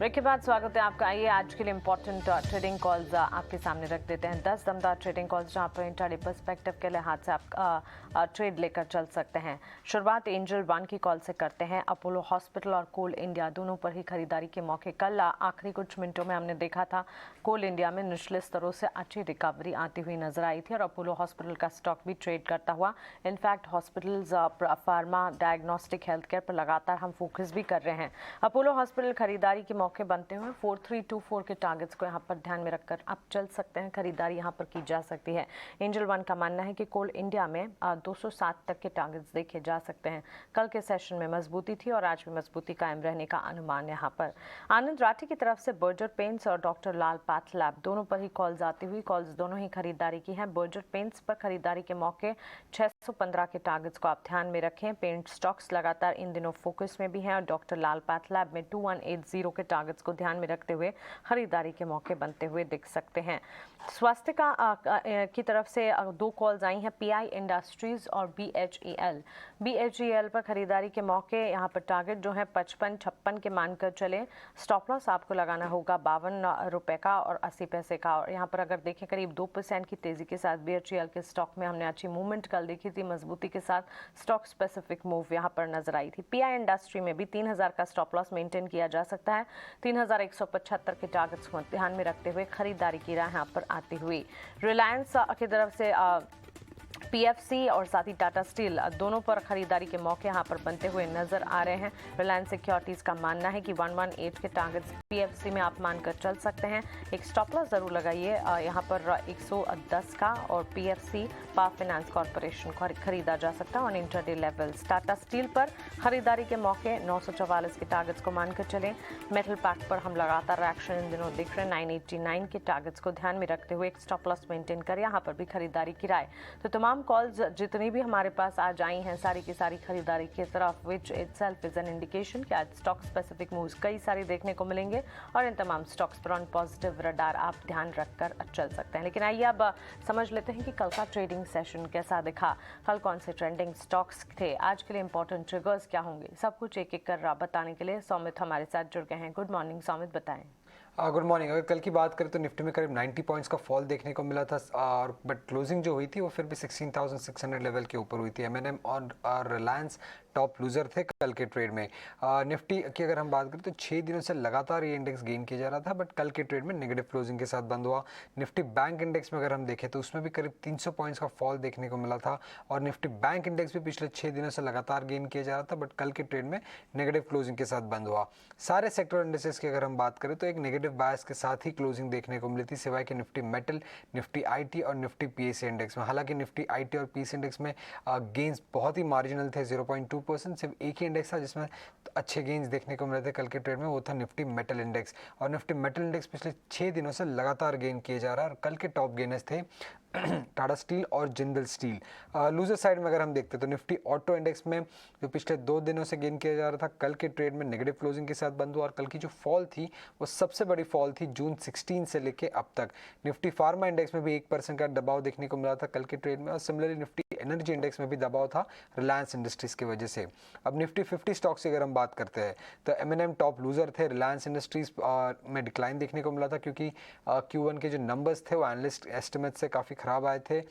Break के बाद स्वागत है आपका। आइए आज के लिए इंपॉर्टेंट ट्रेडिंग कॉल्स आपके सामने रख देते हैं। 10 दमदार ट्रेडिंग कॉल्स जहां पर इंट्राडे पर्सपेक्टिव के लिहाज से आप ट्रेड लेकर चल सकते हैं। शुरुआत एंजल 1 की कॉल से करते हैं। अपोलो हॉस्पिटल और कोल इंडिया दोनों पर ही खरीदारी के मौके। कल आखिरी कुछ मिनटों में हमने देखा था कोल इंडिया में निचले स्तरों से अच्छी रिकवरी आती हुई नजर आई थी और अपोलो हॉस्पिटल का स्टॉक भी ट्रेड करता हुआ। In fact hospitals, pharma, diagnostic, health care पर लगातार हम फोकस भी कर रहे हैं। अपोलो हॉस्पिटल खरीदारी के मौके बनते हुए 4324 के टारगेट्स को यहां पर ध्यान में रखकर आप चल सकते हैं। खरीदारी यहां पर की जा सकती है। एंजल 1 का मानना है कि कोल इंडिया में 207 तक के टारगेट्स देखे जा सकते हैं। कल के सेशन में मजबूती थी और आज भी मजबूती कायम रहने का अनुमान यहां पर। आनंद राठी की तरफ से बर्जर पेंट्स और डॉक्टर लाल पैथलैब दोनों पर ही कॉल्स आती हुई। कॉल्स दोनों ही खरीदारी की हैं। बर्जर पेंट्स पर खरीदारी के मौके 615 के टारगेट्स को आप ध्यान में रखें। पेंट स्टॉक्स लगातार इन दिनों फोकस में भी हैं और डॉक्टर लाल पैथलैब में 2180 के टारगेट्स को ध्यान में रखते हुए खरीदारी के मौके बनते हुए दिख सकते हैं। स्वास्थ्य की तरफ से दो कॉल्स आई हैं, पीआई इंडस्ट्रीज और बीएचईएल पर खरीदारी के मौके। यहाँ पर टारगेट जो है 55-56 के मानकर चले। स्टॉप लॉस आपको लगाना होगा 52 रुपए का और 80 पैसे का। और यहाँ पर अगर देखें करीब 2% की तेजी के साथ बीएचईएल के स्टॉक में हमने अच्छी मूवमेंट कल देखी थी। मजबूती के साथ स्टॉक स्पेसिफिक मूव यहाँ पर नजर आई थी। पीआई इंडस्ट्री में भी 3000 का स्टॉप लॉस मेंटेन किया जा सकता है। 3175 के टारगेट्स को ध्यान में रखते हुए खरीदारी की राह यहाँ पर आती हुई। रिलायंस की तरफ से पीएफसी और साथ ही टाटा स्टील दोनों पर खरीदारी के मौके यहां पर बनते हुए नजर आ रहे हैं। रिलायंस सिक्योरिटीज का मानना है कि 118 के टारगेट्स पीएफसी में आप मानकर चल सकते हैं। एक स्टॉप लॉस जरूर लगाइए यहां पर 110 का और पीएफसी पावर फाइनेंस कॉर्पोरेशन को खरीदा जा सकता है on intraday levels. Tata steel पर खरीदारी के मौके 944 के टारगेट्स को मानकर चले। मेटल पैक पर हम लगातार एक्शन इन दिनों देख रहे हैं। 989 के टारगेट्स को ध्यान में रखते हुए एक स्टॉप लॉस मेंटेन कर यहाँ पर भी खरीदारी की राय। तो तमाम कॉल्स जितनी भी हमारे पास आज आई हैं सारी की सारी खरीदारी की तरफ, विच इटसेल्फ इज एन इंडिकेशन कि आज स्टॉक स्पेसिफिक मूव्स कई सारी देखने को मिलेंगे और इन तमाम स्टॉक्स पर ऑन पॉजिटिव रडार आप ध्यान रखकर चल सकते हैं। लेकिन आइए अब समझ लेते हैं कि कल का ट्रेडिंग सेशन कैसा दिखा, कल कौन से ट्रेंडिंग स्टॉक्स थे, आज के लिए इंपॉर्टेंट ट्रिगर्स क्या होंगे, सब कुछ एक एक कर बताने के लिए सौमित हमारे साथ जुड़ गए हैं। गुड मॉर्निंग सौमित, बताएं। Good morning. अगर कल की बात करें तो निफ्टी में करीब 90 पॉइंट्स का फॉल देखने को मिला था और बट क्लोजिंग जो हुई थी वो फिर भी 16,600 लेवल के ऊपर हुई थी। एमएनएम और रिलायंस टॉप लूजर थे कल के ट्रेड में। निफ्टी की अगर हम बात करें तो 6 दिनों से लगातार ये इंडेक्स गेन किया जा रहा था बट कल के ट्रेड में नेगेटिव क्लोजिंग के साथ बंद हुआ। निफ्टी बैंक इंडेक्स में अगर हम देखें तो उसमें भी करीब 300 पॉइंट्स का फॉल देखने को मिला था और निफ्टी बैंक इंडेक्स भी पिछले 6 दिनों से लगातार गेन किया जा रहा था बट कल के ट्रेड में नेगेटिव क्लोजिंग के साथ बंद हुआ। सारे सेक्टर इंडेक्सेस की अगर हम बात करें तो एक नेगेटिव बायस के साथ ही क्लोजिंग देखने को मिली थी सिवाय कि निफ्टी मेटल, निफ्टी आईटी और निफ्टी पीएसए इंडेक्स में। हालांकि निफ्टी आईटी और पीएसए इंडेक्स में गेन्स बहुत ही मार्जिनल थे, 0.2%। सिर्फ एक ही इंडेक्स था जिसमें अच्छे गेन्स देखने को मिले थे कल के ट्रेड में, वो था निफ्टी मेटल इंडेक्स। और निफ्टी मेटल इंडेक्स पिछले 6 दिनों से लगातार गेन किए जा रहा है और कल के टॉप गेनर्स थे टाटा स्टील और जिंदल स्टील। लूजर साइड में अगर हम देखते हैं तो निफ्टी ऑटो इंडेक्स में जो पिछले 2 दिनों से गेन किया जा रहा था कल के ट्रेड में नेगेटिव क्लोजिंग के साथ बंद हुआ और कल की जो फॉल थी वो सबसे बड़ी फॉल थी जून 16 से लेके अब तक। निफ्टी फार्मा इंडेक्स में भी 1% का दबाव देखने को मिला था कल के ट्रेड में और सिमिलरली निफ्टी एनर्जी इंडेक्स में भी दबाव था रिलायंस इंडस्ट्रीज की वजह से। अब निफ्टी 50 स्टॉक्स की अगर हम बात करते हैं तो एमएनएम टॉप लूजर थे। रिलायंस इंडस्ट्रीज में डिक्लाइन देखने को मिला था क्योंकि Q1 के जो नंबर्स थे वो एनालिस्ट एस्टिमेट से काफ़ी ख़राब आए थे।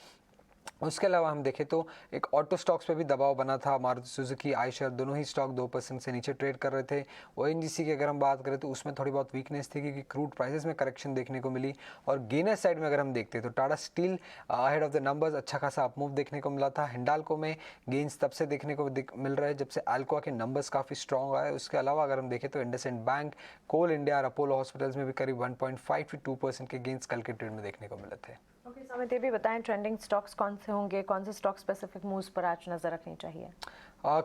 उसके अलावा हम देखें तो एक ऑटो स्टॉक्स पे भी दबाव बना था। मारुति सुजुकी, आयशर दोनों ही स्टॉक 2% से नीचे ट्रेड कर रहे थे। ओएनजीसी की अगर हम बात करें तो उसमें थोड़ी बहुत वीकनेस थी क्योंकि क्रूड प्राइसेस में करेक्शन देखने को मिली। और गेनर साइड में अगर हम देखते हैं तो Tata steel ahead of the numbers अच्छा खासा अपमूव देखने को मिला था। हिंडाल्को में गेन्स तब से देखने को मिल रहे हैं जब से अल्कोआ के नंबर्स काफ़ी स्ट्रॉन्ग आए। उसके अलावा अगर हम देखें तो इंडसइंड बैंक, कोल इंडिया और अपोलो हॉस्पिटल्स में भी करीब 1.5 से 2% के गेन्स कल के ट्रेड में देखने को मिले थे। ओके समित, ये भी बताएं ट्रेंडिंग स्टॉक्स कौन से होंगे, कौन से स्टॉक स्पेसिफिक मूव्स पर आज नजर रखनी चाहिए।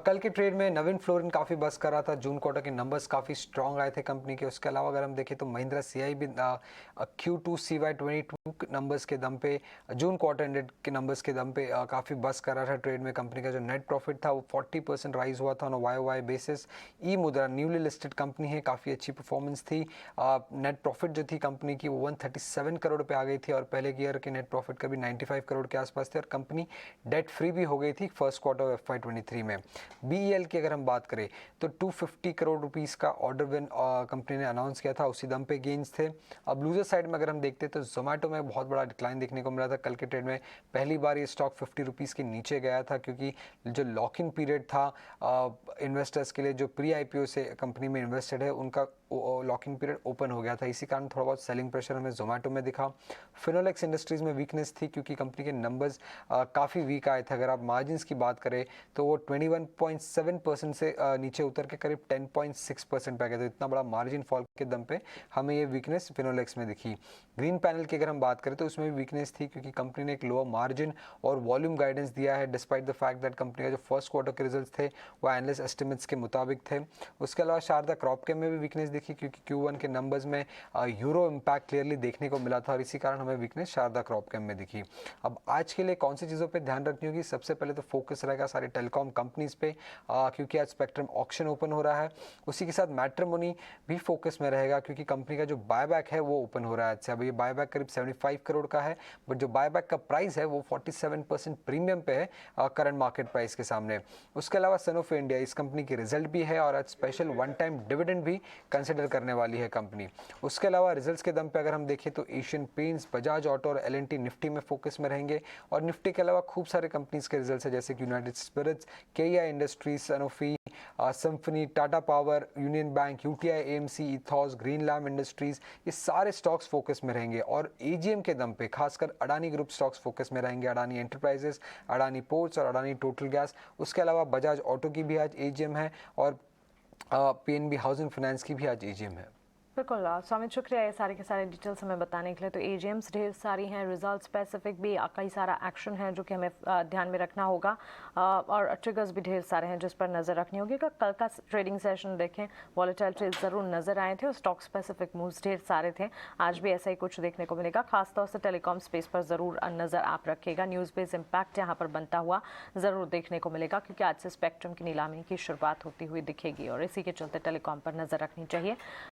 कल के ट्रेड में नवीन फ्लोरिन काफ़ी बस कर रहा था। जून क्वार्टर के नंबर्स काफ़ी स्ट्रॉन्ग आए थे कंपनी के। उसके अलावा अगर हम देखें तो महिंद्रा सीआई भी Q2 CY22 नंबर्स के दम पे, जून क्वार्टर एंडेड के नंबर्स के दम पे काफ़ी बस कर रहा था ट्रेड में। कंपनी का जो नेट प्रॉफिट था वो 40% राइज हुआ था ऑन YOY बेसिस। ई मुद्रा न्यूली लिस्टेड कंपनी है, काफ़ी अच्छी परफॉर्मेंस थी। नेट प्रॉफिट जो थी कंपनी की वो 137 करोड़ पे आ गई थी और पहले के ईयर के नेट प्रॉफिट का भी 95 करोड़ के आसपास थे और कंपनी डेट फ्री भी हो गई थी फर्स्ट क्वार्टर ऑफ FY23 में। BEL की अगर हम बात करें तो 250 करोड़ रुपीस का ऑर्डर विन कंपनी ने अनाउंस किया था, उसी दम पे गेन्स थे। अब लूजर साइड में अगर हम देखते तो जोमेटो में बहुत बड़ा डिक्लाइन देखने को मिला था। कल के ट्रेड में पहली बार ये स्टॉक 50 रुपीज़ के नीचे गया था, क्योंकि जो लॉक इन पीरियड था इन्वेस्टर्स के लिए जो प्री IPO से कंपनी में इन्वेस्टेड है उनका लॉक इन पीरियड ओपन हो गया था, इसी कारण थोड़ा बहुत सेलिंग प्रेशर हमें जोमेटो में दिखा। फिनोलेक्स इंडस्ट्रीज में वीकनेस थी क्योंकि कंपनी के नंबर्स काफ़ी वीक आए थे। अगर आप मार्जिन्स की बात करें तो वो 21.7% से नीचे उतर के करीब 10.6% पे आ गया, तो इतना बड़ा मार्जिन फॉल के दम पे हमें ये वीकनेस फिनोलेक्स में दिखी। ग्रीन पैनल की अगर हम बात करें तो उसमें भी वीकनेस थी क्योंकि कंपनी ने एक लोअर मार्जिन और वॉल्यूम गाइडेंस दिया है, despite the fact that company का जो फर्स्ट क्वार्टर के रिजल्ट्स थे वो एनालिस्ट एस्टिमेट्स के मुताबिक थे। उसके अलावा शारदा क्रॉपकेम में भी वीकनेस दिखी क्योंकि Q1 के नंबर्स में यूरो इम्पैक्ट क्लियरली देखने को मिला था और इसी कारण हमें वीकनेस शारदा क्रॉपकेम में दिखी। अब आज के लिए कौन सी चीज़ों पे ध्यान रखनी होगी? सबसे पहले तो फोकस रहेगा सारी टेलीकॉम कंपनीज पे, क्योंकि आज स्पेक्ट्रम ऑक्शन ओपन हो रहा है। उसी के साथ मैट्रिमोनी भी फोकस में रहेगा क्योंकि कंपनी का जो बायबैक है वो ओपन हो रहा है आज से। अब ये बायबैक करीब 75 करोड़ का है, बट जो बायबैक का प्राइस है वो 47% प्रीमियम पे है करंट मार्केट प्राइस के सामने। उसके अलावा सनोफी इंडिया, इस कंपनी की रिजल्ट भी है और आज स्पेशल वन टाइम डिविडेंड भी कंसिडर करने वाली है कंपनी। उसके अलावा रिजल्ट्स के दम पे अगर हम देखें तो एशियन पेंट्स, बजाज ऑटो और L&T निफ्टी में फोकस में रहेंगे। और निफ्टी के अलावा खूब सारे कंपनीज के रिजल्ट्स है जैसे कि United Spirits, KEI industries, Sanofi, Symphony, Tata Power, Union Bank, UTI AMC, Ethos, Greenlam industries, ये सारे स्टॉक्स फोकस में रहेंगे। और AGM के दम पे खासकर अडानी ग्रुप स्टॉक्स फोकस में रहेंगे, अडानी एंटरप्राइजेस, अडानी पोर्ट्स और अडानी टोटल गैस। उसके अलावा बजाज ऑटो की भी आज AGM है और PNB हाउसिंग फाइनेंस की भी आज AGM है। बिल्कुल स्वामी, शुक्रिया ये सारे के सारे डिटेल्स हमें बताने के लिए। तो AGMs ढेर सारी हैं, रिजल्ट स्पेसिफिक भी कई सारा एक्शन है जो कि हमें ध्यान में रखना होगा और ट्रिगर्स भी ढेर सारे हैं जिस पर नज़र रखनी होगी। कल का ट्रेडिंग सेशन देखें, वॉलेटाइल ट्रेड ज़रूर नज़र आए थे और स्टॉक स्पेसिफिक मूव्स ढेर सारे थे। आज भी ऐसा ही कुछ देखने को मिलेगा, खासतौर से टेलीकॉम स्पेस पर ज़रूर नज़र आप रखिएगा। न्यूज़ बेस इम्पैक्ट यहाँ पर बनता हुआ ज़रूर देखने को मिलेगा क्योंकि आज से स्पेक्ट्रम की नीलामी की शुरुआत होती हुई दिखेगी और इसी के चलते टेलीकॉम पर नज़र रखनी चाहिए।